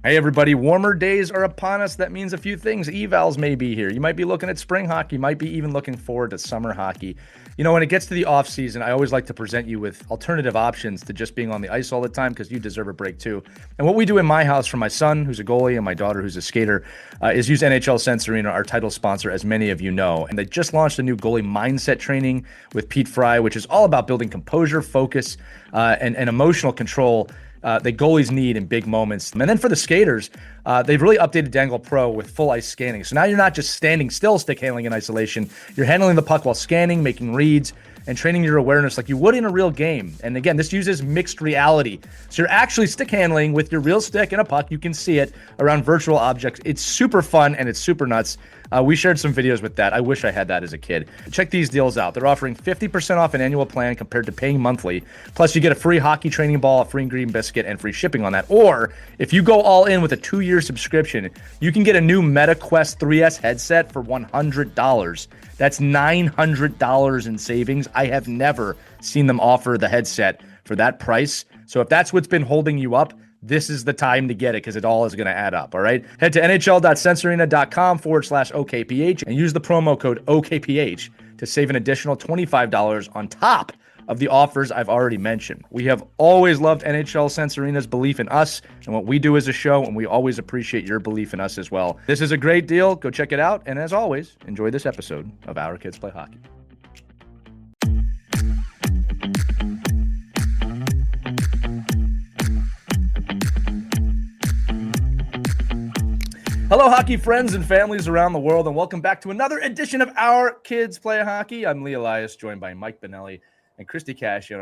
Hey everybody, warmer days are upon us. That means a few things. Evals may be here. You might be looking at spring hockey, you might be even looking forward to summer hockey. You know, when it gets to the off season, I always like to present you with alternative options to just being on the ice all the time because you deserve a break too. And what we do in my house for my son, who's a goalie, and my daughter, who's a skater, is use NHL Sense Arena, our title sponsor, as many of you know. And they just launched a new goalie mindset training with Pete Fry, which is all about building composure, focus, and emotional control that goalies need in big moments. And then for the skaters, they've really updated Dangle Pro with full ice scanning. So now you're not just standing still stick handling in isolation. You're handling the puck while scanning, making reads, and training your awareness like you would in a real game. And again, this uses mixed reality. So you're actually stick handling with your real stick and a puck. You can see it around virtual objects. It's super fun and it's super nuts. We shared some videos with that. I wish I had that as a kid. Check these deals out. They're offering 50% off an annual plan compared to paying monthly. Plus, you get a free hockey training ball, a free green biscuit, and free shipping on that. Or if you go all in with a 2-year subscription, you can get a new MetaQuest 3S headset for $100. That's $900 in savings. I have never seen them offer the headset for that price. So if that's what's been holding you up, this is the time to get it because it all is going to add up. All right. Head to nhl.sensearena.com/OKPH and use the promo code OKPH to save an additional $25 on top of the offers I've already mentioned. We have always loved NHL Sense Arena's belief in us and what we do as a show, and we always appreciate your belief in us as well. This is a great deal. Go check it out. And as always, enjoy this episode of Our Kids Play Hockey. Hello, hockey friends and families around the world, and welcome back to another edition of Our Kids Play Hockey. I'm Lee Elias, joined by Mike Benelli and Christie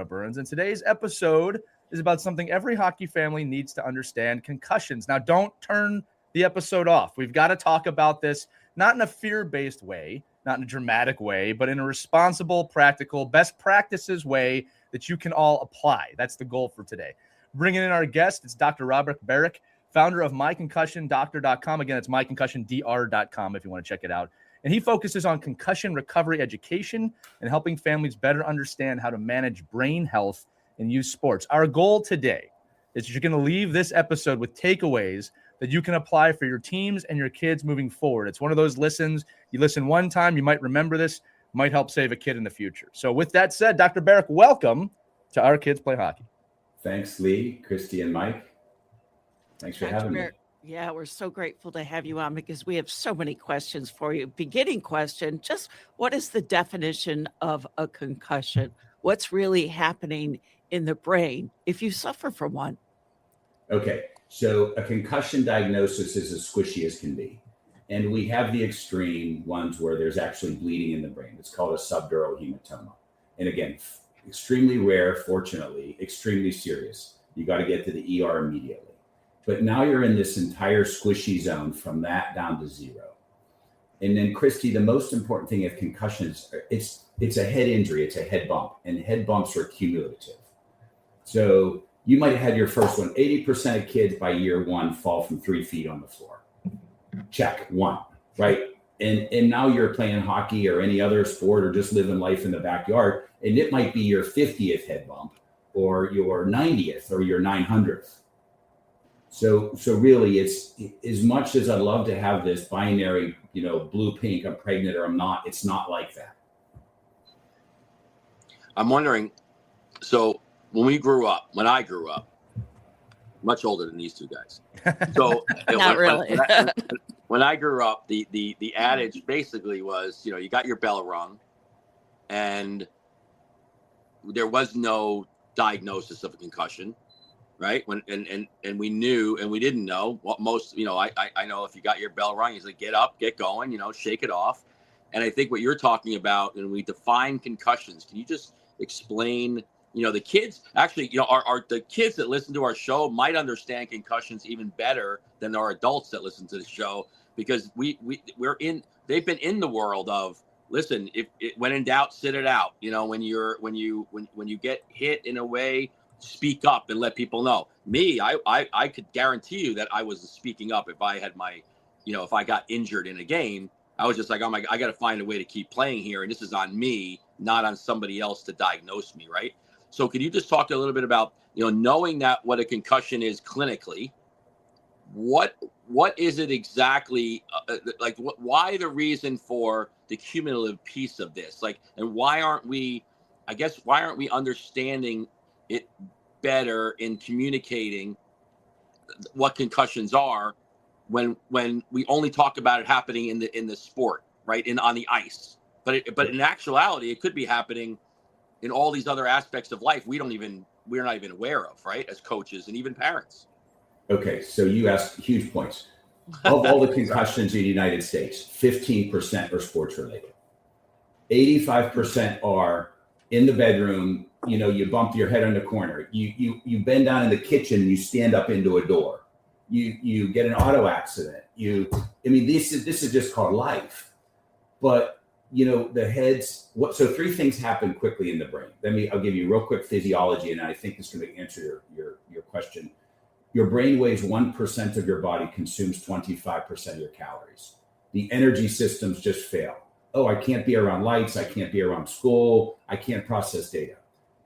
Burns, and today's episode is about something every hockey family needs to understand: concussions. Now, don't turn the episode off. We've got to talk about this, not in a fear-based way, not in a dramatic way, but in a responsible, practical, best practices way that you can all apply. That's the goal for today. Bringing in our guest, it's Dr. Baric, founder of myconcussiondoctor.com. Again, it's myconcussiondr.com if you want to check it out. And he focuses on concussion recovery education and helping families better understand how to manage brain health in youth sports. Our goal today is that you're going to leave this episode with takeaways that you can apply for your teams and your kids moving forward. It's one of those listens. You listen one time, you might remember this, might help save a kid in the future. So with that said, Dr. Baric, welcome to Our Kids Play Hockey. Thanks, Lee, Christie, and Mike. Thanks for having me. Yeah, we're so grateful to have you on because we have so many questions for you. Beginning question, just what is the definition of a concussion? What's really happening in the brain if you suffer from one? Okay, so a concussion diagnosis is as squishy as can be. And we have the extreme ones where there's actually bleeding in the brain. It's called a subdural hematoma. And again, extremely rare, fortunately, extremely serious. You got to get to the ER immediately. But now you're in this entire squishy zone from that down to zero. And then, Christie, the most important thing of concussions, it's a head injury, it's a head bump, and head bumps are cumulative. So you might have had your first one. 80% of kids by year one fall from 3 feet on the floor. Check, one, right? And now you're playing hockey or any other sport or just living life in the backyard, and it might be your 50th head bump or your 90th or your 900th. So really, it's as much as I'd love to have this binary, blue, pink, I'm pregnant or I'm not, it's not like that. I'm wondering, so when I grew up, much older than these two guys. So Not really. When I grew up, the adage basically was, you got your bell rung and there was no diagnosis of a concussion. Right. And we knew and we didn't know what most, I know if you got your bell rung, he's like, get up, get going, shake it off. And I think what you're talking about, and we define concussions, can you just explain, the kids actually, are the kids that listen to our show might understand concussions even better than our adults that listen to the show, because they've been in the world of, listen, when in doubt, sit it out. When you get hit in a way, speak up and let people know. Me, I could guarantee you that I was speaking up if I had if I got injured in a game. I was just like, oh my, I got to find a way to keep playing here. And this is on me, not on somebody else to diagnose me. Right. So could you just talk a little bit about, knowing that what a concussion is clinically, what is it exactly? Why the reason for the cumulative piece of this? Like, and why aren't we understanding it better in communicating what concussions are when we only talk about it happening in the sport, right? On the ice. But in actuality, it could be happening in all these other aspects of life we're not even aware of, right? As coaches and even parents. Okay, so you asked huge points. Of all the concussions in the United States, 15% are sports related. 85% are in the bedroom. You know, you bump your head on the corner. You bend down in the kitchen and you stand up into a door. You get an auto accident. This is just called life. But so three things happen quickly in the brain. I'll give you real quick physiology, and I think this is going to answer your question. Your brain weighs 1% of your body, consumes 25% of your calories. The energy systems just fail. Oh, I can't be around lights. I can't be around school. I can't process data.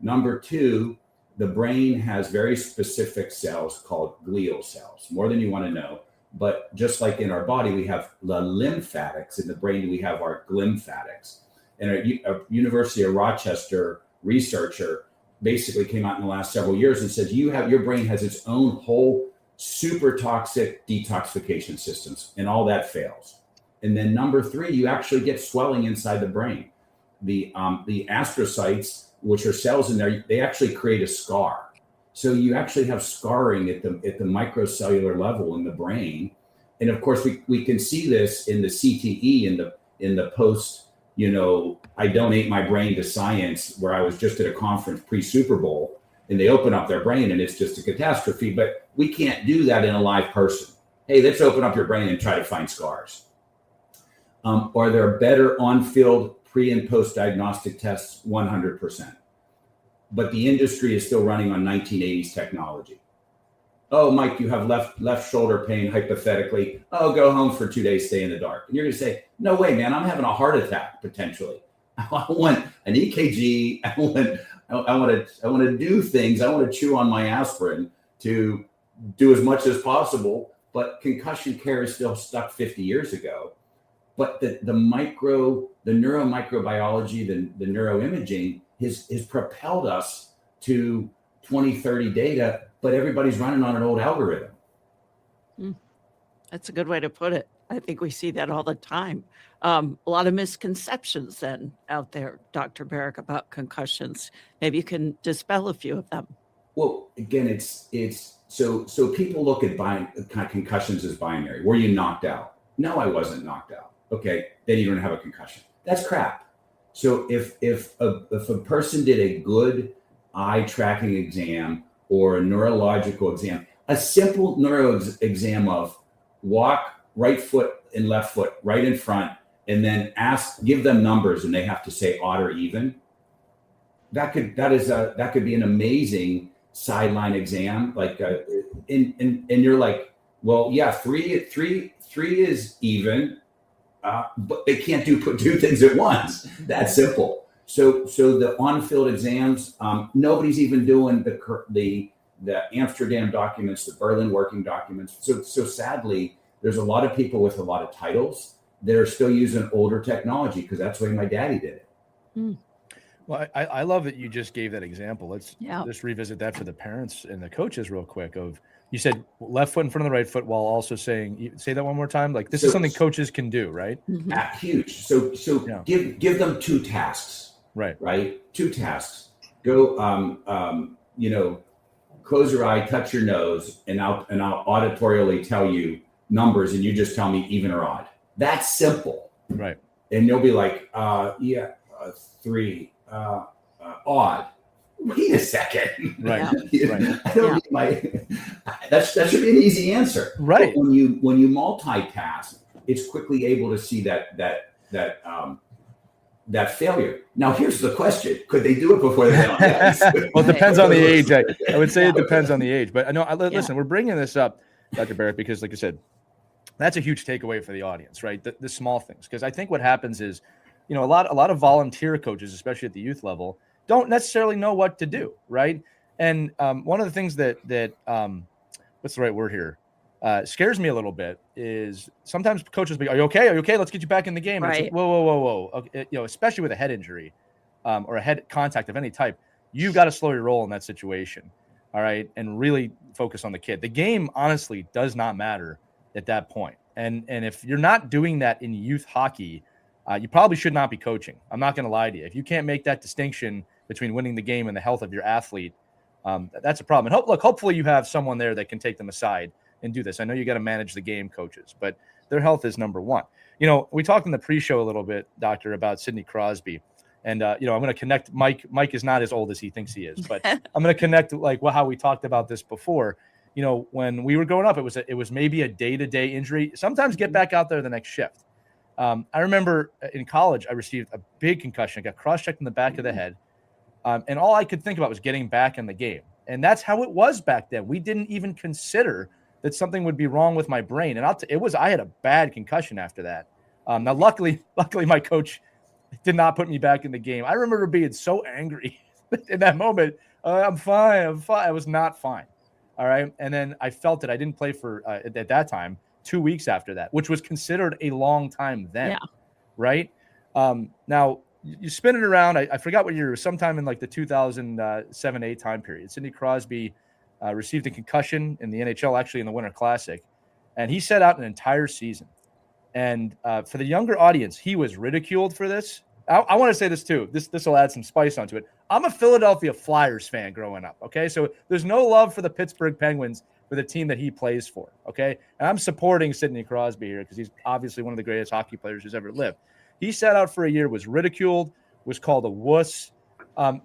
Number two, the brain has very specific cells called glial cells, more than you want to know. But just like in our body, we have the lymphatics. In the brain, we have our glymphatics. And a University of Rochester researcher basically came out in the last several years and said, your brain has its own whole super toxic detoxification systems, and all that fails. And then number three, you actually get swelling inside the brain. The astrocytes, which are cells in there, they actually create a scar. So you actually have scarring at the microcellular level in the brain. And of course, we can see this in the CTE, in the post, I donate my brain to science, where I was just at a conference pre-Super Bowl, and they open up their brain and it's just a catastrophe. But we can't do that in a live person. Hey, let's open up your brain and try to find scars. Are there better on-field pre and post-diagnostic tests? 100%. But the industry is still running on 1980s technology. Oh, Mike, you have left shoulder pain, hypothetically. Oh, go home for 2 days, stay in the dark. And you're going to say, no way, man, I'm having a heart attack, potentially. I want an EKG. I want to do things. I want to chew on my aspirin to do as much as possible. But concussion care is still stuck 50 years ago. But the neuromicrobiology, the neuroimaging has propelled us to 2030 data, but everybody's running on an old algorithm. That's a good way to put it. I think we see that all the time. A lot of misconceptions then out there, Dr. Baric, about concussions. Maybe you can dispel a few of them. Well, again, it's so people look at concussions as binary. Were you knocked out? No, I wasn't knocked out. Okay, then you don't have a concussion. That's crap. So if a person did a good eye tracking exam or a neurological exam, a simple neuro exam of walk right foot and left foot right in front, and then give them numbers, and they have to say odd or even. That could be an amazing sideline exam. And you're like, well, yeah, three is even. But they can't do things at once. That's simple. So the on-field exams, nobody's even doing the Amsterdam documents, the Berlin working documents. So sadly, there's a lot of people with a lot of titles that are still using older technology, because that's the way my daddy did it. Well, I love that you just gave that example. Let's just revisit that for the parents and the coaches real quick. You said left foot in front of the right foot, while also say that one more time. Like, this is something coaches can do, right? Huge. So give them two tasks. Right. Two tasks. Go, close your eye, touch your nose, and I'll auditorially tell you numbers, and you just tell me even or odd. That's simple. Right. And they'll be like, 3, odd. Wait a second. Right. I don't need that should be an easy answer. Right. But when you multitask, it's quickly able to see that failure. Now, here's the question: could they do it before they get on the ice? Well, it depends on the age. I would say it depends on the age. But I know. Listen, we're bringing this up, Dr. Baric, because, like I said, that's a huge takeaway for the audience, right? The small things, because I think what happens is, a lot of volunteer coaches, especially at the youth level, don't necessarily know what to do, right? And one of the things that what's the right word here? scares me a little bit is sometimes coaches be, are you okay? Are you okay? Let's get you back in the game. And it's like, Right. whoa. Okay, especially with a head injury or a head contact of any type, you've got to slow your roll in that situation. All right. And really focus on the kid. The game honestly does not matter at that point. And if you're not doing that in youth hockey, you probably should not be coaching. I'm not going to lie to you. If you can't make that distinction between winning the game and the health of your athlete, that's a problem. And hopefully you have someone there that can take them aside and do this. I know you got to manage the game, coaches, but their health is number one. We talked in the pre-show a little bit, Doctor, about Sidney Crosby. And, I'm going to connect Mike. Mike is not as old as he thinks he is, but I'm going to connect how we talked about this before. When we were growing up, it was maybe a day-to-day injury. Sometimes get back out there the next shift. I remember in college, I received a big concussion. I got cross-checked in the back of the head. And all I could think about was getting back in the game. And that's how it was back then. We didn't even consider that something would be wrong with my brain. And I had a bad concussion after that. Now, luckily my coach did not put me back in the game. I remember being so angry in that moment. I'm fine. I was not fine. All right. And then I felt it. I didn't play for, at that time, 2 weeks after that, which was considered a long time then. Yeah. Right. Now, you spin it around. I forgot what year, sometime in like the 2007-8 time period. Sidney Crosby received a concussion in the NHL, actually in the Winter Classic, and he set out an entire season. And for the younger audience, he was ridiculed for this. I want to say this too. This will add some spice onto it. I'm a Philadelphia Flyers fan growing up. Okay, so there's no love for the Pittsburgh Penguins for the team that he plays for. Okay, and I'm supporting Sidney Crosby here because he's obviously one of the greatest hockey players who's ever lived. He sat out for a year, was ridiculed, was called a wuss,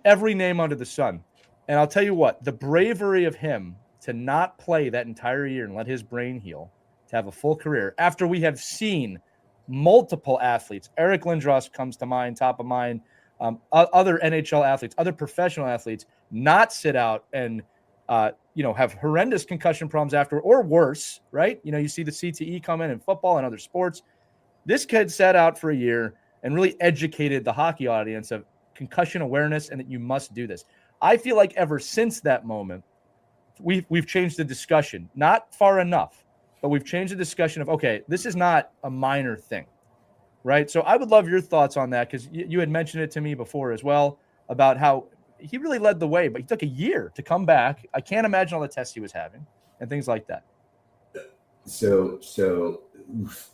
every name under the sun. And I'll tell you what, the bravery of him to not play that entire year and let his brain heal, to have a full career, after we have seen multiple athletes, Eric Lindros comes to mind, top of mind, other NHL athletes, other professional athletes, not sit out and, have horrendous concussion problems after, or worse, right? You see the CTE come in football and other sports. This kid sat out for a year and really educated the hockey audience of concussion awareness and that you must do this. I feel like ever since that moment, we've changed the discussion, not far enough, but we've changed the discussion of, okay, this is not a minor thing, right? So I would love your thoughts on that because you had mentioned it to me before as well about how he really led the way, but he took a year to come back. I can't imagine all the tests he was having and things like that. So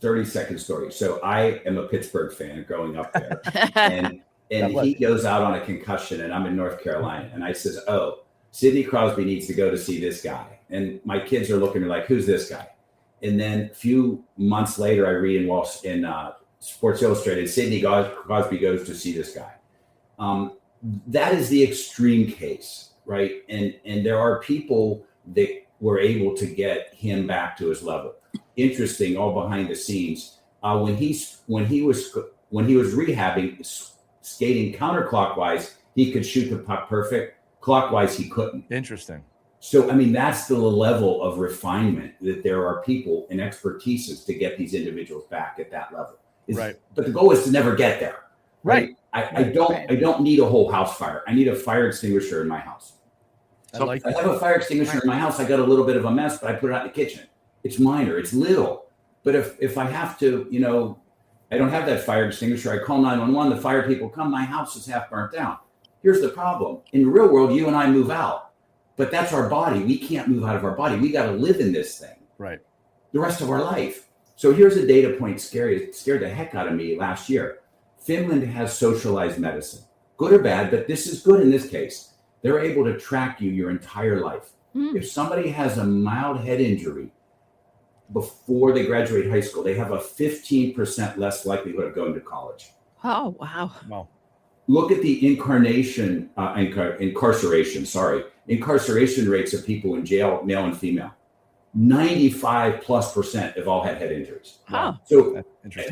30-second story. So I am a Pittsburgh fan growing up there. And he goes out on a concussion and I'm in North Carolina. And I says, oh, Sidney Crosby needs to go to see this guy. And my kids are looking at me like, who's this guy? And then a few months later, I read in Sports Illustrated, Sidney Crosby goes to see this guy. That is the extreme case, right? And there are people that were able to get him back to his level. Interesting, all behind the scenes. When he was rehabbing, skating counterclockwise, he could shoot the puck perfect. Clockwise, he couldn't. Interesting. So, that's the level of refinement that there are people and expertises to get these individuals back at that level. Right. But the goal is to never get there. Right. I don't need a whole house fire. I need a fire extinguisher in my house. So I have a fire extinguisher in my house. I got a little bit of a mess, but I put it out in the kitchen. It's minor. It's little. But if I have to, I don't have that fire extinguisher. I call 911. The fire people come. My house is half burnt down. Here's the problem. In the real world, you and I move out. But that's our body. We can't move out of our body. We got to live in this thing. Right. The rest of our life. So here's a data point scared the heck out of me last year. Finland has socialized medicine. Good or bad, but this is good in this case. They're able to track you your entire life. If somebody has a mild head injury before they graduate high school, they have a 15% less likelihood of going to college. Oh, wow. Wow. Look at the incarceration rates of people in jail, male and female. 95+% have all had head injuries. Wow. So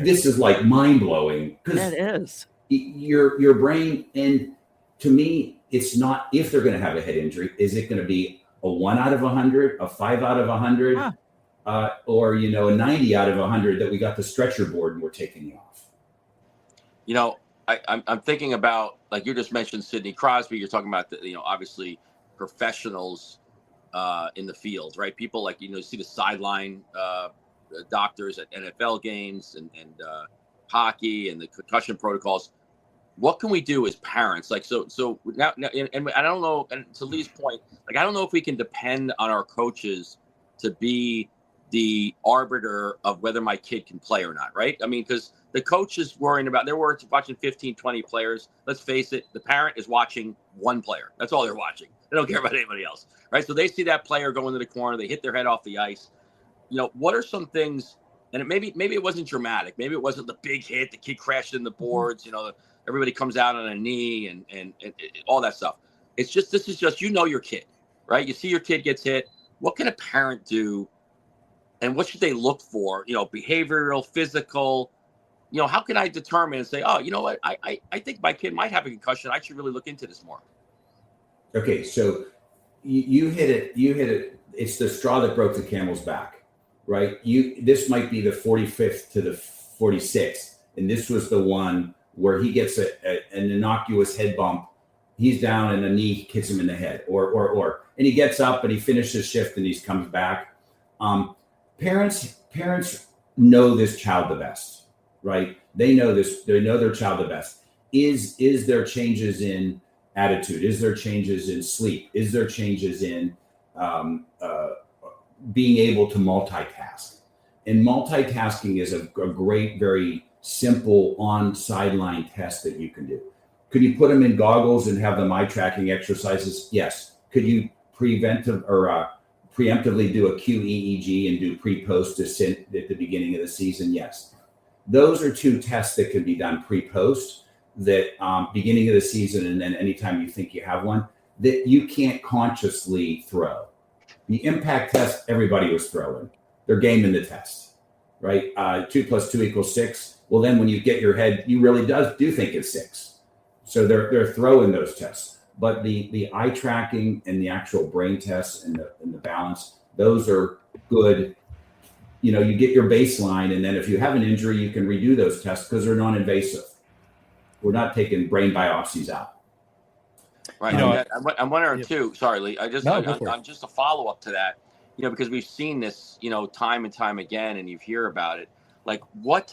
this is like mind blowing because it is. Your brain, and to me, it's not if they're going to have a head injury. Is it going to be a 1 out of 100, a 5 out of 100, or a 90 out of 100 that we got the stretcher board and we're taking you off? I'm thinking about, like you just mentioned, Sidney Crosby. You're talking about obviously professionals in the field, right? People like, you see the sideline doctors at NFL games and hockey and the concussion protocols. What can we do as parents? Like, so now and I don't know, and to Lee's point, like, I don't know if we can depend on our coaches to be the arbiter of whether my kid can play or not, right? I mean, because the coach is worrying about, they're watching 15, 20 players. Let's face it, the parent is watching one player. That's all they're watching. They don't care about anybody else, right? So they see that player go into the corner, they hit their head off the ice. What are some things, and maybe it wasn't dramatic. Maybe it wasn't the big hit, the kid crashed in the boards, everybody comes out on a knee and all that stuff. This is just, your kid, right? You see your kid gets hit. What can a parent do? And what should they look for? Behavioral, physical. How can I determine and say, oh, you know what? I think my kid might have a concussion. I should really look into this more. Okay, so you hit it. It's the straw that broke the camel's back, right? This might be the 45th to the 46th, and this was the one where he gets an innocuous head bump. He's down and a knee hits him in the head, and he gets up and he finishes shift and he comes back. Parents know this child the best, right? They know this. They know their child the best. Is there changes in attitude? Is there changes in sleep? Is there changes in being able to multitask? And multitasking is a great, very simple on sideline test that you can do. Could you put them in goggles and have them eye tracking exercises? Yes. Could you preemptively do a QEEG and do pre-post descent at the beginning of the season? Yes. Those are two tests that can be done pre-post, that beginning of the season, and then anytime you think you have one, that you can't consciously throw. The impact test, everybody was throwing. They're gaming the test, right? 2 + 2 = 6. Well, then when you get your head, you really do think it's 6. So they're throwing those tests. But the eye tracking and the actual brain tests and the balance, those are good. You get your baseline, and then if you have an injury, you can redo those tests because they're non-invasive. We're not taking brain biopsies out. Right. I'm wondering too. Sorry, Lee. Just a follow up to that. Because we've seen this, time and time again, and you hear about it. Like what,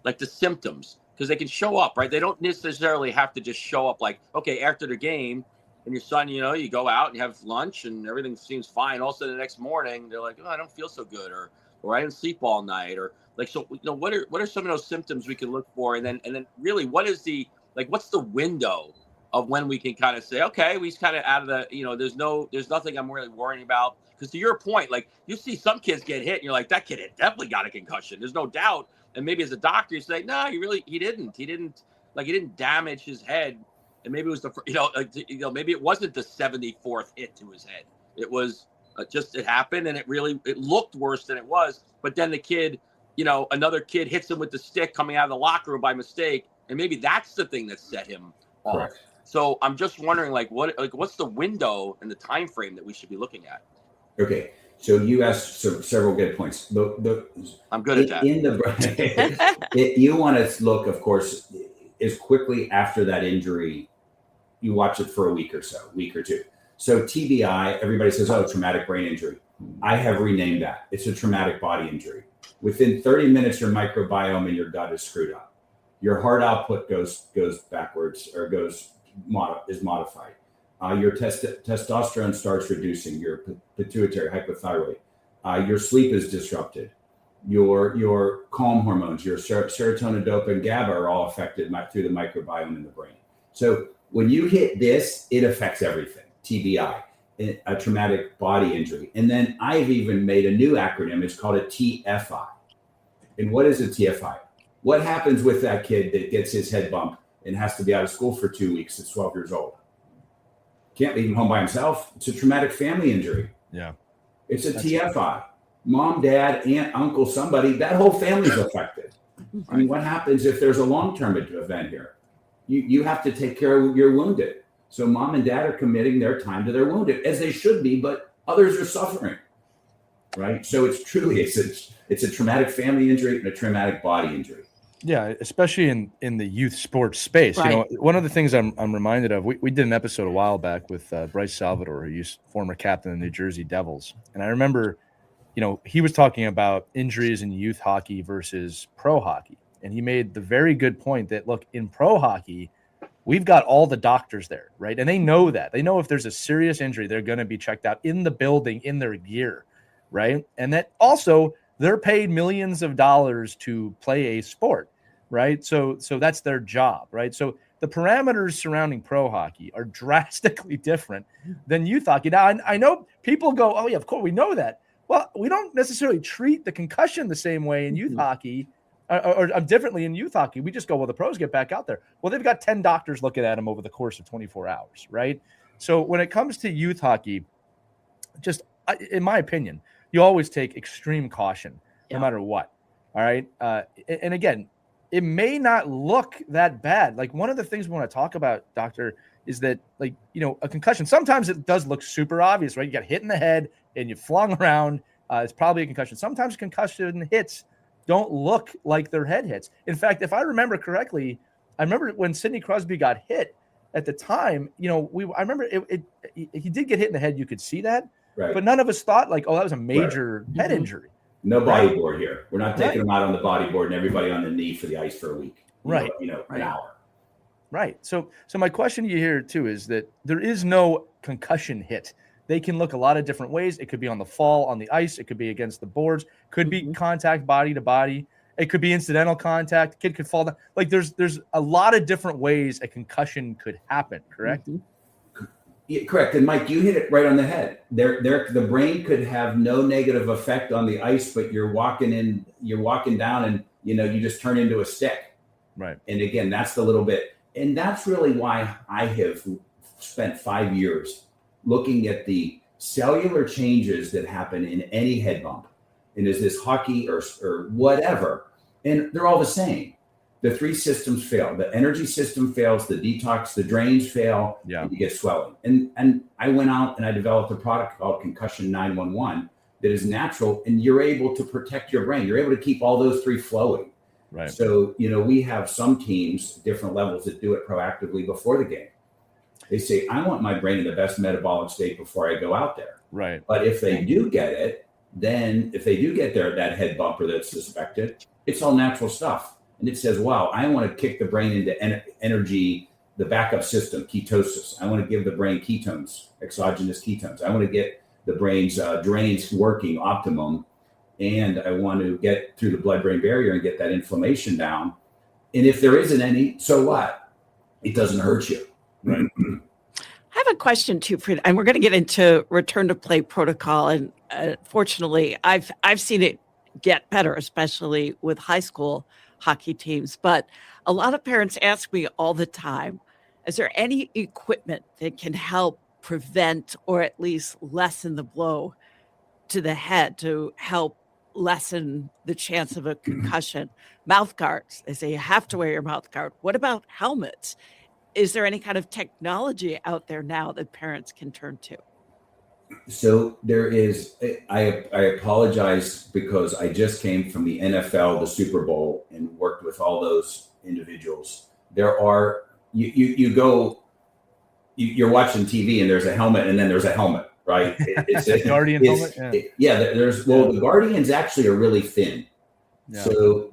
like the symptoms, because they can show up, right? They don't necessarily have to just show up. Like, okay, after the game, and your son, you go out and you have lunch, and everything seems fine. All of a sudden, the next morning, they're like, oh, I don't feel so good, or I didn't sleep all night, or like, so, what are some of those symptoms we can look for, and then really, what's the window of when we can kind of say, okay, we're kind of out of the, there's nothing I'm really worrying about. Because to your point, like, you see some kids get hit and you're like, that kid had definitely got a concussion. There's no doubt. And maybe as a doctor, you say, no, he didn't damage his head. And maybe it was maybe it wasn't the 74th hit to his head. It was it happened, and it looked worse than it was. But then the kid, another kid hits him with the stick coming out of the locker room by mistake. And maybe that's the thing that set him off. Correct. So I'm just wondering, what's the window and the time frame that we should be looking at? Okay, so you asked several good points. I'm good at that. In the brain, you want to look, of course, as quickly after that injury. You watch it for a week or two. So TBI, everybody says, oh, traumatic brain injury. I have renamed that. It's a traumatic body injury. Within 30 minutes, your microbiome in your gut is screwed up. Your heart output goes backwards, or is modified. Your testosterone starts reducing, your pituitary, hypothyroid. Your sleep is disrupted. Your calm hormones, your serotonin, dopamine, GABA are all affected through the microbiome in the brain. So when you hit this, it affects everything. TBI, a traumatic body injury. And then I've even made a new acronym. It's called a TFI. And what is a TFI? What happens with that kid that gets his head bumped and has to be out of school for 2 weeks at 12 years old? Can't leave him home by himself. It's a traumatic family injury. Yeah. It's a TFI. Mom, dad, aunt, uncle, somebody, that whole family's affected. I mean, what happens if there's a long-term event here? You have to take care of your wounded. So mom and dad are committing their time to their wounded, as they should be, but others are suffering, right? So it's a traumatic family injury and a traumatic body injury. Yeah, especially in the youth sports space. Right. You know, one of the things I'm reminded of, we did an episode a while back with Bryce Salvador, who used former captain of the New Jersey Devils. And I remember, you know, he was talking about injuries in youth hockey versus pro hockey. And he made the very good point that, look, in pro hockey, we've got all the doctors there, right? And they know that. They know if there's a serious injury, they're going to be checked out in the building, in their gear, right? And that also they're paid millions of dollars to play a sport, right? So that's their job, right? So the parameters surrounding pro hockey are drastically different than youth hockey. Now, I know people go, oh, yeah, of course, we know that. Well, we don't necessarily treat the concussion the same way in youth hockey or differently in youth hockey. We just go, well, the pros get back out there. Well, they've got 10 doctors looking at them over the course of 24 hours, right? So when it comes to youth hockey, just in my opinion, you always take extreme caution no matter what. All right. And again, it may not look that bad. Like one of the things we want to talk about, doctor, is that, like, you know, a concussion, sometimes it does look super obvious, right? You got hit in the head and you flung around. It's probably a concussion. Sometimes concussion hits don't look like their head hits. In fact, if I remember correctly, I remember when Sidney Crosby got hit at the time, you know, I remember he did get hit in the head. You could see that. Right. But none of us thought like, oh, that was a major head injury. No bodyboard here. We're not taking them out on the bodyboard and everybody on the knee for the ice for a week. An hour. Right. So my question to you here too is that there is no concussion hit. They can look a lot of different ways. It could be on the fall, on the ice. It could be against the boards. Could be contact body to body. It could be incidental contact. Kid could fall down. Like there's a lot of different ways a concussion could happen. Correct. Yeah, correct. And Mike, you hit it right on the head. The brain could have no negative effect on the ice, but you're walking down and, you know, you just turn into a stick. Right. And again, that's the little bit. And that's really why I have spent 5 years looking at the cellular changes that happen in any head bump. And is this hockey or whatever? And they're all the same. The three systems fail. The energy system fails, the detox, the drains fail, and you get swelling. And I went out and I developed a product called Concussion 911 that is natural, and you're able to protect your brain. You're able to keep all those three flowing. Right. So, you know, we have some teams, different levels, that do it proactively before the game. They say, I want my brain in the best metabolic state before I go out there. Right. But if they do get it, then if they do get that head bumper that's suspected, it's all natural stuff. And it says, wow, I want to kick the brain into energy, the backup system, ketosis. I want to give the brain ketones, exogenous ketones. I want to get the brain's drains working optimum. And I want to get through the blood-brain barrier and get that inflammation down. And if there isn't any, so what? It doesn't hurt you. Right. I have a question too, and we're going to get into return to play protocol. And fortunately, I've seen it get better, especially with high school hockey teams. But a lot of parents ask me all the time, is there any equipment that can help prevent or at least lessen the blow to the head to help lessen the chance of a concussion? Mouth guards, they say you have to wear your mouth guard. What about helmets? Is there any kind of technology out there now that parents can turn to? So there is, I apologize because I just came from the NFL, the Super Bowl, and worked with all those individuals. There are, you're watching TV and there's a helmet and then there's a helmet, right? It's a Guardian helmet? The Guardians actually are really thin. Yeah. So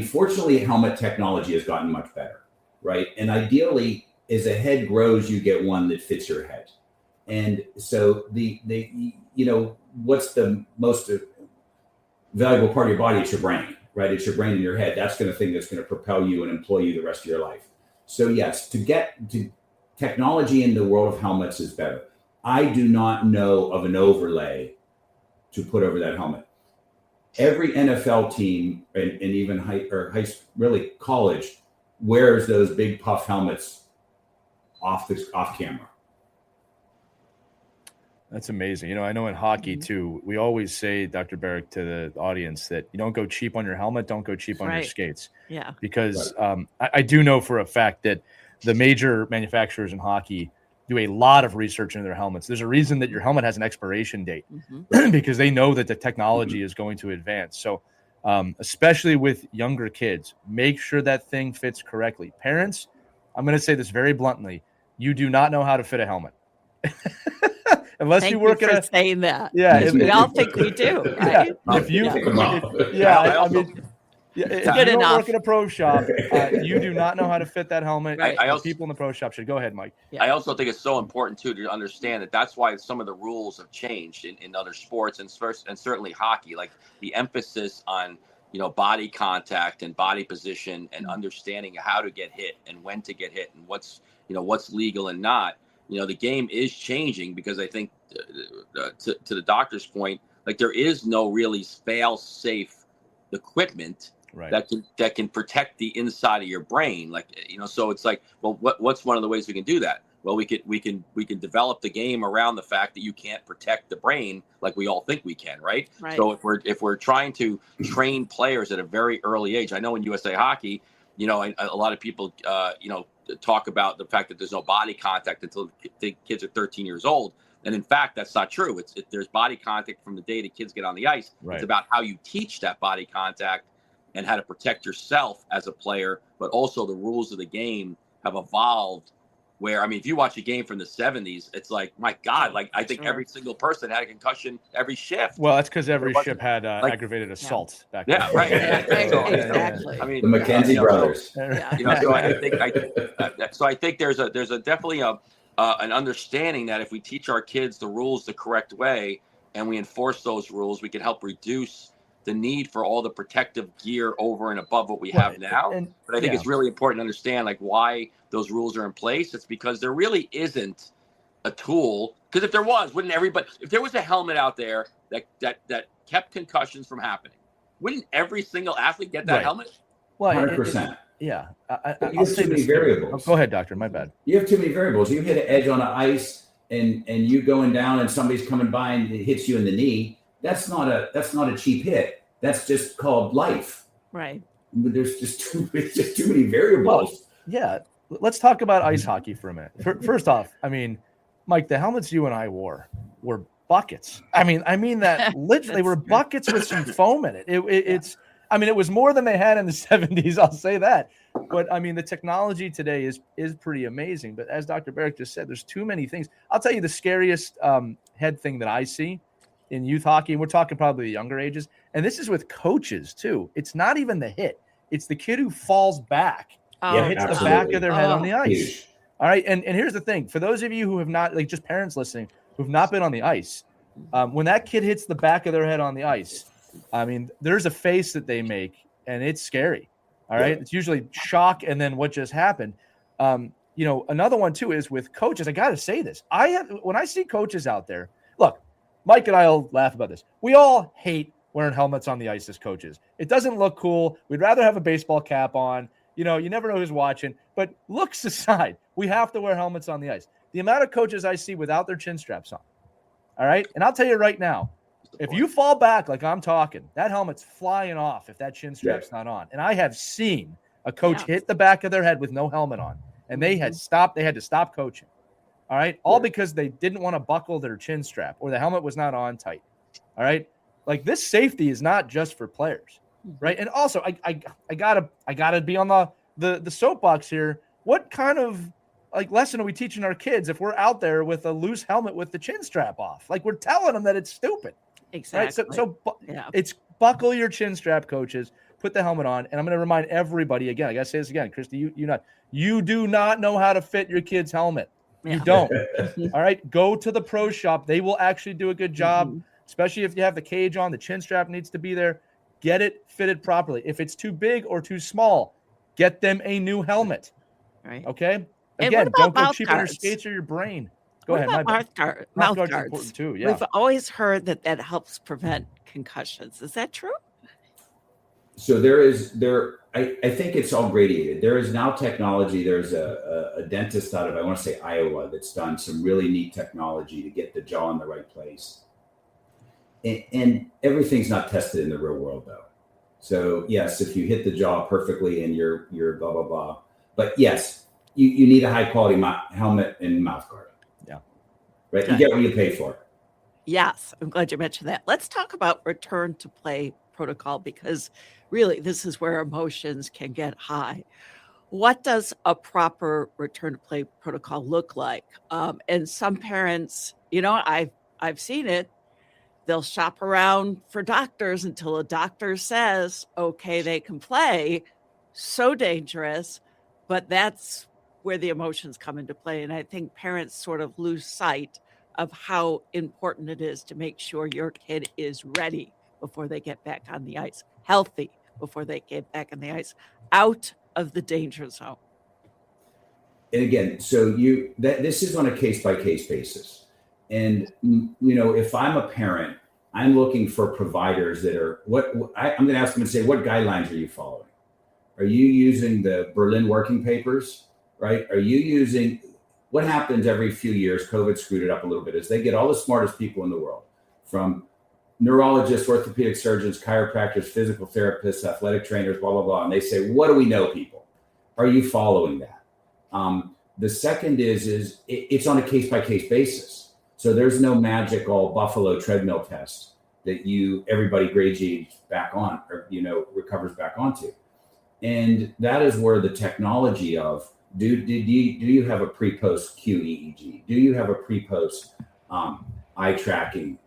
fortunately, helmet technology has gotten much better, right? And ideally, as a head grows, you get one that fits your head. And so what's the most valuable part of your body? It's your brain, right? It's your brain and your head. That's the thing that's going to propel you and employ you the rest of your life. So yes, to get to technology in the world of helmets is better. I do not know of an overlay to put over that helmet. Every NFL team and even college wears those big puff helmets off camera. That's amazing. You know, I know in hockey too, we always say, Dr. Baric, to the audience that you don't go cheap on your helmet, don't go cheap on your skates. Yeah. Because I do know for a fact that the major manufacturers in hockey do a lot of research into their helmets. There's a reason that your helmet has an expiration date because they know that the technology is going to advance. So especially with younger kids. Make sure that thing fits correctly. Parents, I'm going to say this very bluntly. You do not know how to fit a helmet. Unless Thank you work for at a saying that. yeah, We all think we do, right? if you if Good you don't enough. work in a pro shop, you do not know how to fit that helmet. Right. I The also- people in the pro shop should go ahead, Mike. Yeah. I also think it's so important too to understand that that's why some of the rules have changed in other sports and certainly hockey. Like the emphasis on body contact and body position and understanding how to get hit and when to get hit and what's legal and not. The game is changing because I think to the doctor's point, like there is no really fail-safe equipment Right. that can protect the inside of your brain. Like, so it's like, well, what's one of the ways we can do that? Well, we can develop the game around the fact that you can't protect the brain like we all think we can, right? Right. So if we're trying to train players at a very early age, I know in USA Hockey, a lot of people, talk about the fact that there's no body contact until the kids are 13 years old. And in fact, that's not true. There's body contact from the day the kids get on the ice. Right. It's about how you teach that body contact and how to protect yourself as a player, but also the rules of the game have evolved where, if you watch a game from the 70s, it's like, my God, like I think every single person had a concussion every shift. Well, that's because every ship had aggravated assault back then. Yeah, right. Exactly. The McKenzie brothers. So I think there's a definitely an understanding that if we teach our kids the rules the correct way and we enforce those rules, we can help reduce the need for all the protective gear over and above what we have now. But I think it's really important to understand why those rules are in place. It's because there really isn't a tool. Because if there was, if there was a helmet out there that kept concussions from happening, wouldn't every single athlete get that helmet? Well, 100%. Yeah. You have too many variables. Go ahead, doctor. My bad. You have too many variables. You hit an edge on the ice and you going down and somebody's coming by and it hits you in the knee. That's not a cheap hit. That's just called life. Right. But there's just too many variables. Well, yeah. Let's talk about ice hockey for a minute. First off, Mike, the helmets you and I wore were buckets. I mean that literally they were buckets with some foam in it. It was more than they had in the 70s. I'll say that. But the technology today is pretty amazing. But as Dr. Baric just said, there's too many things. I'll tell you the scariest head thing that I see in youth hockey, and we're talking probably the younger ages, and this is with coaches too. It's not even the hit; it's the kid who falls back, hits the back of their head on the ice. Huge. All right, and here's the thing: for those of you who have not, just parents listening, who've not been on the ice, when that kid hits the back of their head on the ice, there's a face that they make, and it's scary. All right, it's usually shock, and then what just happened. Another one too is with coaches. I got to say this: when I see coaches out there, look. Mike and I will laugh about this. We all hate wearing helmets on the ice as coaches. It doesn't look cool. We'd rather have a baseball cap on. You never know who's watching. But looks aside, we have to wear helmets on the ice. The amount of coaches I see without their chin straps on. All right? And I'll tell you right now, if you fall back like I'm talking, that helmet's flying off if that chin strap's not on. And I have seen a coach hit the back of their head with no helmet on. And they had to stop coaching. All right. All because they didn't want to buckle their chin strap or the helmet was not on tight. All right. Like this safety is not just for players. Right. And also I gotta be on the soapbox here. What kind of lesson are we teaching our kids if we're out there with a loose helmet with the chin strap off? Like we're telling them that it's stupid. Exactly. Right. So it's buckle your chin strap, coaches, put the helmet on. And I'm going to remind everybody again, I got to say this again, Christie, you do not know how to fit your kid's helmet. Yeah. You don't. All right. Go to the pro shop. They will actually do a good job, especially if you have the cage on. The chin strap needs to be there. Get it fitted properly. If it's too big or too small, get them a new helmet. Right. Okay. And Again, don't go mouth cheap on your guards? skates or your brain. Go What ahead. about Mouth mouth guards are guards? important too. Yeah. We've always heard that helps prevent concussions. Is that true? So I think it's all gradated. There is now technology. There's a dentist out of, I want to say Iowa, that's done some really neat technology to get the jaw in the right place. And everything's not tested in the real world though. So yes, if you hit the jaw perfectly and you're blah, blah, blah. But yes, you need a high quality helmet and mouth guard. Yeah. Right. You get what you pay for. Yes. I'm glad you mentioned that. Let's talk about return to play protocol, because really this is where emotions can get high. What does a proper return to play protocol look like? And some parents, I've seen it. They'll shop around for doctors until a doctor says, okay, they can play. So dangerous, but that's where the emotions come into play. And I think parents sort of lose sight of how important it is to make sure your kid is ready before they get back on the ice, healthy before they get back on the ice, out of the danger zone. And again, so this is on a case by case basis. And if I'm a parent, I'm looking for providers that are I'm going to ask them and say, what guidelines are you following? Are you using the Berlin Working Papers, right? Are you using what happens every few years? COVID screwed it up a little bit. Is they get all the smartest people in the world, from neurologists, orthopedic surgeons, chiropractors, physical therapists, athletic trainers, blah, blah, blah. And they say, what do we know, people? Are you following that? The second is it's on a case-by-case basis. So there's no magical Buffalo treadmill test that everybody grades you back on or, recovers back onto. And that is where the technology of, do you have a pre-post QEEG? Do you have a pre-post eye tracking?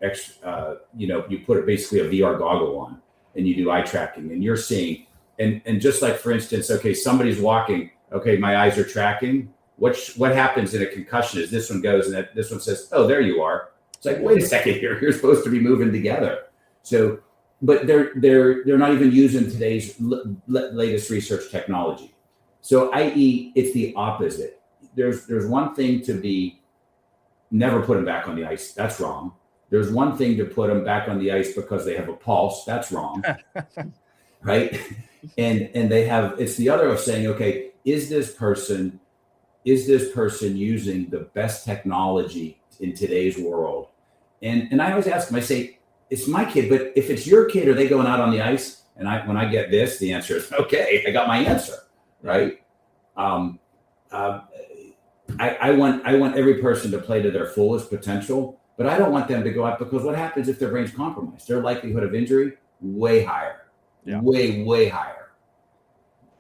You put basically a VR goggle on and you do eye tracking and you're seeing, and just like, for instance, okay, somebody's walking, okay, my eyes are tracking. What happens in a concussion is this one goes and this one says, oh, there you are. It's like, wait a second here. You're supposed to be moving together. So, but they're not even using today's latest research technology. So, i.e., it's the opposite. There's one thing to be never put them back on the ice. That's wrong. There's one thing to put them back on the ice because they have a pulse. That's wrong. Right? And it's the other of saying, okay, is this person using the best technology in today's world? And I always ask them, I say, it's my kid, but if it's your kid, are they going out on the ice? And when I get this, the answer is, okay, I got my answer, right? I want every person to play to their fullest potential, but I don't want them to go out, because what happens if their brain's compromised? Their likelihood of injury, way higher, way higher.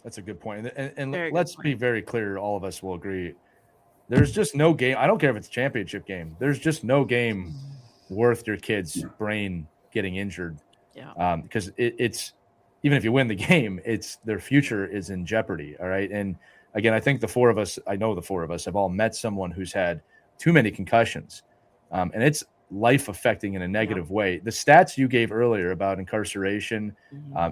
That's a good point. And let's be very clear. All of us will agree. There's just no game. I don't care if it's a championship game. There's just no game worth your kid's brain getting injured. Yeah. Because it's, even if you win the game, their future is in jeopardy. All right. And again, I think the four of us have all met someone who's had too many concussions. And it's life affecting in a negative way. The stats you gave earlier about incarceration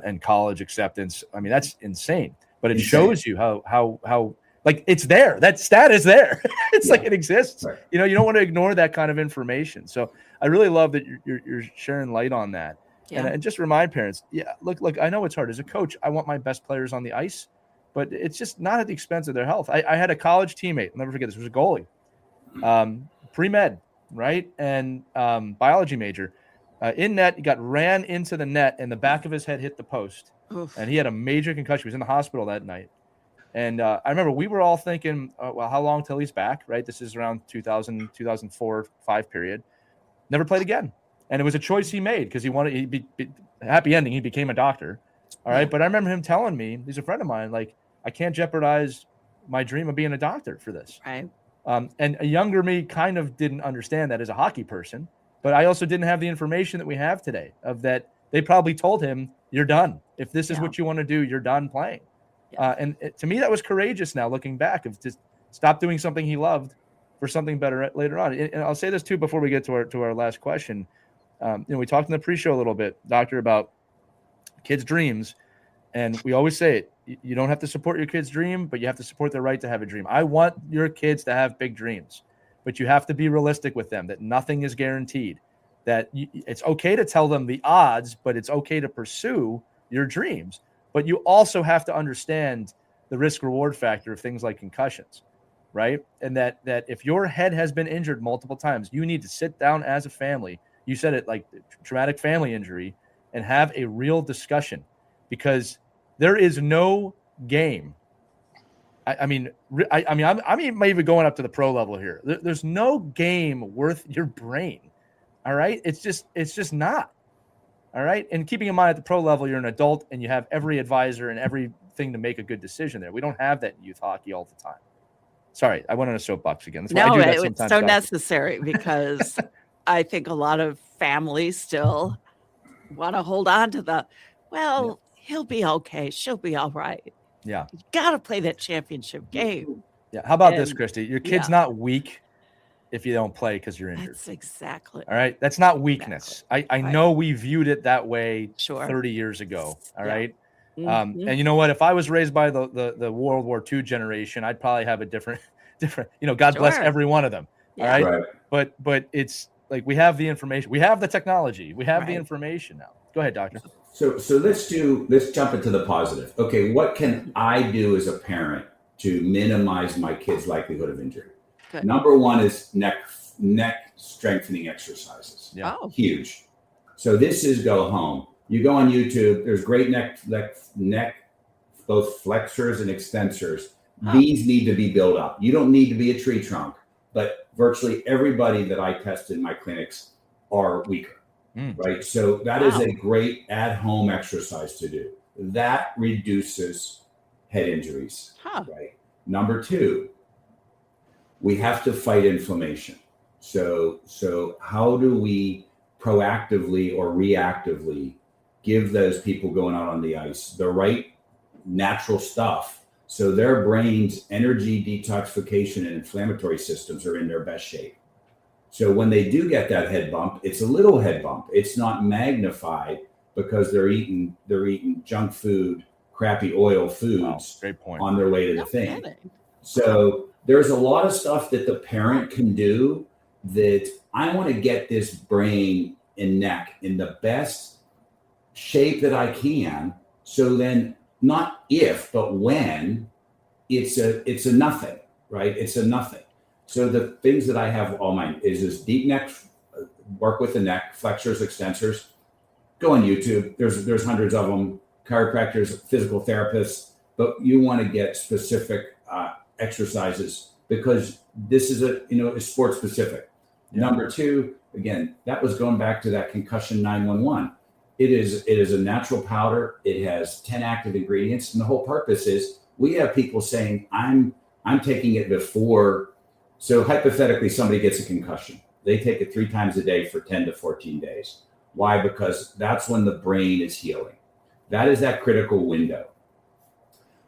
and college acceptance, I mean, that's insane. But it shows you how like it's there. That stat is there. It's like it exists. Right. You don't want to ignore that kind of information. So I really love that you're sharing light on that. Yeah. And just remind parents, look, I know it's hard. As a coach, I want my best players on the ice, but it's just not at the expense of their health. I had a college teammate, I'll never forget this, was a goalie, pre-med, right? And biology major. In net, he got ran into the net and the back of his head hit the post. Oof. And he had a major concussion. He was in the hospital that night. And I remember we were all thinking, well, how long till he's back, right? This is around 2000, 2004, 5 period. Never played again. And it was a choice he made because he'd be happy ending. He became a doctor. All right. But I remember him telling me, he's a friend of mine, like, I can't jeopardize my dream of being a doctor for this. Right. And a younger me kind of didn't understand that as a hockey person, but I also didn't have the information that we have today of that. They probably told him, you're done. If this is what you want to do, you're done playing. Yeah. And to me, that was courageous now looking back, of just stop doing something he loved for something better later on. And I'll say this too, before we get to our last question. We talked in the pre-show a little bit, Doctor, about kids' dreams. And we always say it, you don't have to support your kid's dream, but you have to support their right to have a dream. I want your kids to have big dreams, but you have to be realistic with them, that nothing is guaranteed, that it's okay to tell them the odds, but it's okay to pursue your dreams. But you also have to understand the risk-reward factor of things like concussions, right? And that if your head has been injured multiple times, you need to sit down as a family. You said it, like traumatic family injury, and have a real discussion, because there is no game. I'm even going up to the pro level here. There's no game worth your brain. All right. It's just not. All right. And keeping in mind at the pro level, you're an adult and you have every advisor and everything to make a good decision there. We don't have that in youth hockey all the time. Sorry, I went on a soapbox again. That's why I do that sometimes. It's so necessary because I think a lot of families still want to hold on to he'll be okay. She'll be all right. Yeah. You got to play that championship game. Yeah. How about this, Christy? Your kid's not weak if you don't play because you're injured. That's exactly. All right. That's not weakness. I know we viewed it that way 30 years ago. All right. And you know what? If I was raised by the World War II generation, I'd probably have a different, God bless every one of them. Yeah. All right. But it's like, we have the information, we have the technology, we have the information now. Go ahead, doctor. So let's jump into the positive. Okay. What can I do as a parent to minimize my kid's likelihood of injury? Good. Number one is neck strengthening exercises. Yeah. Oh. Huge. So this is go home. You go on YouTube, there's great neck, both flexors and extensors. These need to be built up. You don't need to be a tree trunk, but virtually everybody that I test in my clinics are weaker, right? So that is a great at-home exercise to do. That reduces head injuries, right? Number two, we have to fight inflammation. So how do we proactively or reactively give those people going out on the ice the right natural stuff so their brain's energy detoxification and inflammatory systems are in their best shape? So when they do get that head bump, it's a little head bump. It's not magnified because they're eating junk food, crappy oil foods great point. On their way to the thing. So there's a lot of stuff that the parent can do that I want to get this brain and neck in the best shape that I can. So then not if, but when it's a nothing, right? It's a nothing. So the things that I have all mine is this deep neck, work with the neck, flexors, extensors. Go on YouTube. There's hundreds of them, chiropractors, physical therapists, but you want to get specific exercises because this is a sport specific. Yeah. Number two, again, that was going back to that Concussion 911. It is a natural powder. It has 10 active ingredients. And the whole purpose is we have people saying, I'm taking it before. So hypothetically, somebody gets a concussion. They take it 3 times a day for 10 to 14 days. Why? Because that's when the brain is healing. That is that critical window.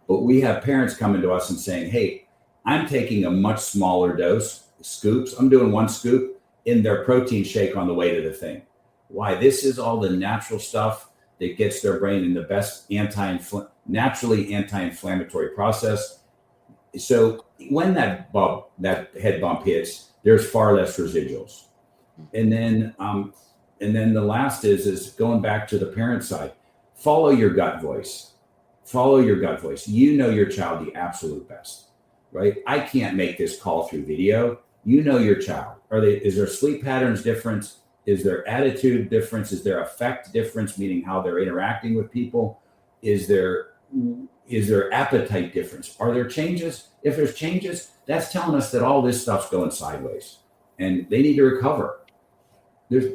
But we have parents coming to us and saying, hey, I'm taking a much smaller dose, scoops. I'm doing 1 scoop in their protein shake on the way to the thing. Why? This is all the natural stuff that gets their brain in the best naturally anti-inflammatory process. So when that head bump hits, there's far less residuals. And then the last is going back to the parent side. Follow your gut voice. Follow your gut voice. You know your child the absolute best, right? I can't make this call through video. You know your child. Is there sleep patterns difference? Is there attitude difference? Is there affect difference, meaning how they're interacting with people? Is there appetite difference? Are there changes? If there's changes, that's telling us that all this stuff's going sideways and they need to recover. That's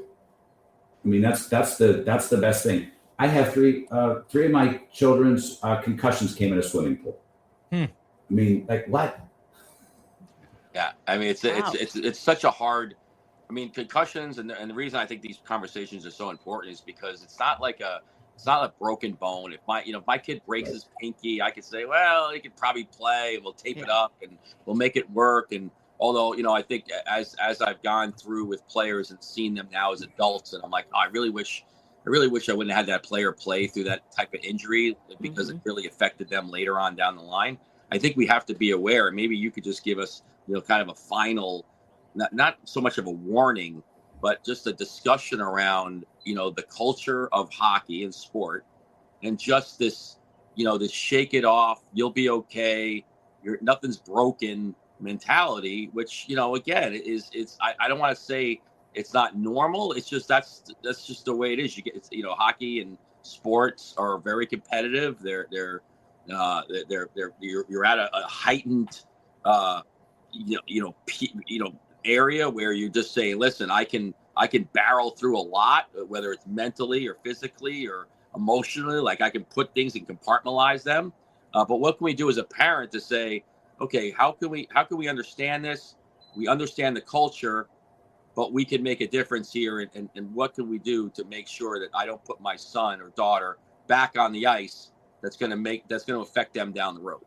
the best thing. I have three of my children's concussions came in a swimming pool. I mean, like what? Yeah, I mean, it's such a hard. I mean, concussions, and the reason I think these conversations are so important is because it's not a broken bone. If my kid breaks his pinky, I could say, well, he could probably play. We'll tape it up and we'll make it work. And although I think as I've gone through with players and seen them now as adults, and I'm like, oh, I really wish I wouldn't have had that player play through that type of injury because it really affected them later on down the line. I think we have to be aware. Maybe you could just give us kind of a final. Not so much of a warning, but just a discussion around, the culture of hockey and sport and just this, this shake it off, you'll be okay, nothing's broken mentality, which, again, I don't want to say it's not normal. It's just, that's just the way it is. Hockey and sports are very competitive. You're at a heightened, area where you just say, listen, I can barrel through a lot, whether it's mentally or physically or emotionally. Like I can put things and compartmentalize them. But what can we do as a parent to say, okay, how can we understand this? We understand the culture, but we can make a difference here. And what can we do to make sure that I don't put my son or daughter back on the ice that's going to affect them down the road?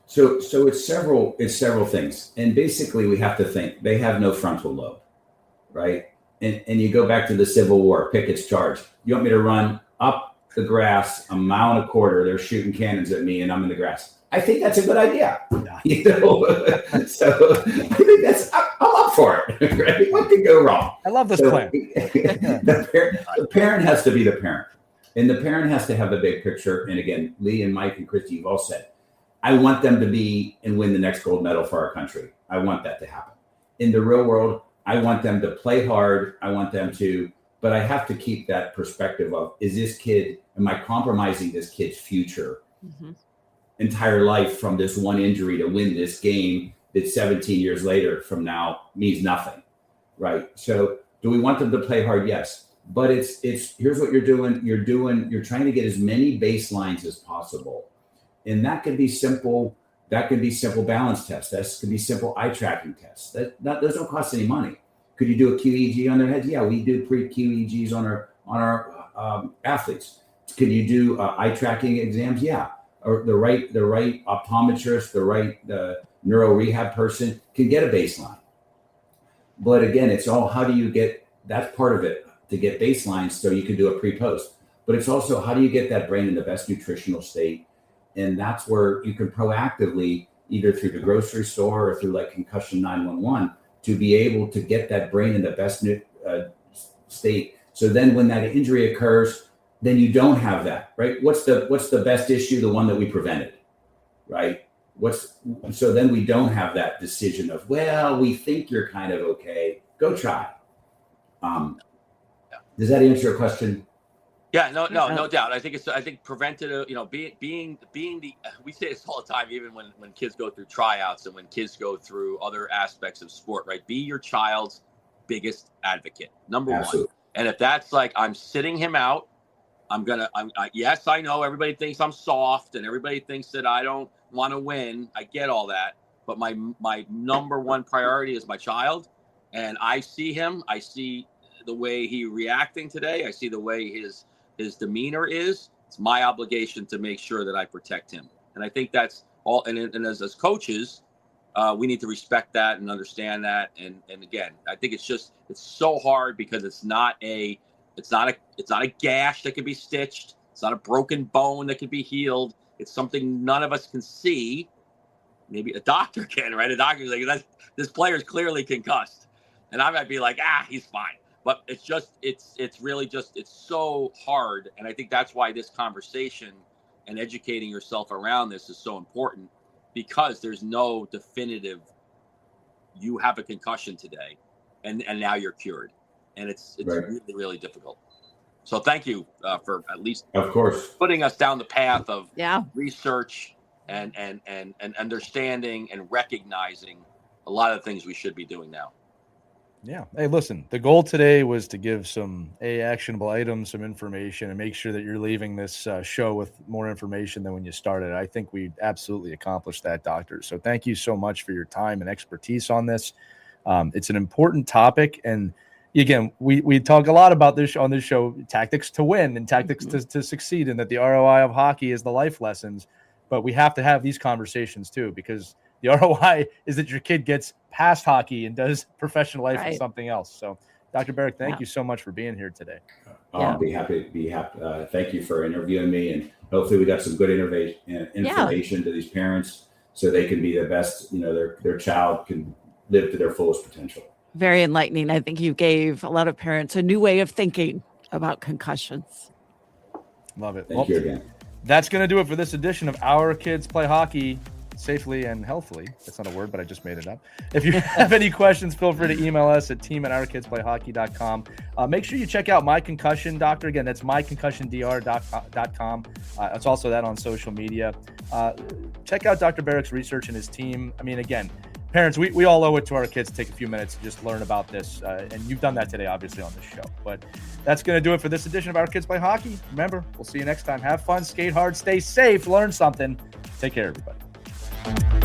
So it's several things. And basically we have to think they have no frontal lobe, right? And you go back to the Civil War, Pickett's charge. You want me to run up the grass a mile and a quarter? They're shooting cannons at me and I'm in the grass. I think that's a good idea. Yeah. So I think I'm up for it. Right? What could go wrong? I love this plan. The parent has to be the parent. And the parent has to have the big picture. And again, Lee and Mike and Christie, you've all said, I want them to be and win the next gold medal for our country. I want that to happen. In the real world, I want them to play hard. I want them to, but I have to keep that perspective of, am I compromising this kid's future, entire life from this one injury to win this game that 17 years later from now means nothing, right? So do we want them to play hard? Yes. But it's here's what you're doing. You're trying to get as many baselines as possible. And that could be simple. That could be simple balance tests. That could be simple eye tracking tests. Those don't cost any money. Could you do a QEEG on their heads? Yeah, we do pre-QEGs on our athletes. Could you do eye tracking exams? Yeah. Or the right optometrist, the right neuro rehab person can get a baseline. But again, it's all, how do you get, that's part of it, to get baselines so you can do a pre-post. But it's also, how do you get that brain in the best nutritional state? And that's where you can proactively, either through the grocery store or through like Concussion 911, to be able to get that brain in the best state. So then when that injury occurs, then you don't have that, right? What's the best issue? The one that we prevented, right? So then we don't have that decision of, well, we think you're kind of okay. Go try. Does that answer your question? Yeah, no doubt. I think preventative, being the, we say this all the time, even when kids go through tryouts and when kids go through other aspects of sport, right? Be your child's biggest advocate, number Absolutely. one. And if that's like, I'm sitting him out, yes, I know everybody thinks I'm soft and everybody thinks that I don't want to win. I get all that. But my number one priority is my child. And I see him. I see the way he's reacting today. I see the way his demeanor is. It's my obligation to make sure that I protect him. And I think that's all. And as coaches, we need to respect that and understand that. And again, I think it's so hard because it's not a gash that can be stitched. It's not a broken bone that can be healed. It's something none of us can see. Maybe a doctor can, right? A doctor's like, this player's clearly concussed. And I might be like, he's fine. But it's so hard. And I think that's why this conversation and educating yourself around this is so important, because there's no definitive, you have a concussion today and now you're cured. And it's right. Really, really difficult. So thank you for at least, of course, putting us down the path of research and understanding and recognizing a lot of things we should be doing now. Yeah. Hey, listen, the goal today was to give some actionable items, some information, and make sure that you're leaving this show with more information than when you started. I think we absolutely accomplished that, Doctor. So thank you so much for your time and expertise on this. It's an important topic. And again, we talk a lot about this on this show, tactics to win and tactics to succeed, and that the ROI of hockey is the life lessons. But we have to have these conversations too, because the ROI is that your kid gets past hockey and does professional life and something else. So, Dr. Baric, thank you so much for being here today. I'll be happy. Thank you for interviewing me, and hopefully we got some good information to these parents so they can be the best. Their child can live to their fullest potential. Very enlightening. I think you gave a lot of parents a new way of thinking about concussions. Love it. Thank you again. That's going to do it for this edition of Our Kids Play Hockey Safely and Healthfully. That's not a word, but I just made it up. If you have any questions, feel free to email us at team@ourkidsplayhockey.com. Make sure you check out My Concussion Doctor. Again, that's myconcussiondr.com. It's also that on social media. Check out Dr. Baric's research and his team. I mean, again, parents, we all owe it to our kids to take a few minutes to just learn about this. And you've done that today, obviously, on this show. But that's going to do it for this edition of Our Kids Play Hockey. Remember, we'll see you next time. Have fun, skate hard, stay safe, learn something. Take care, everybody.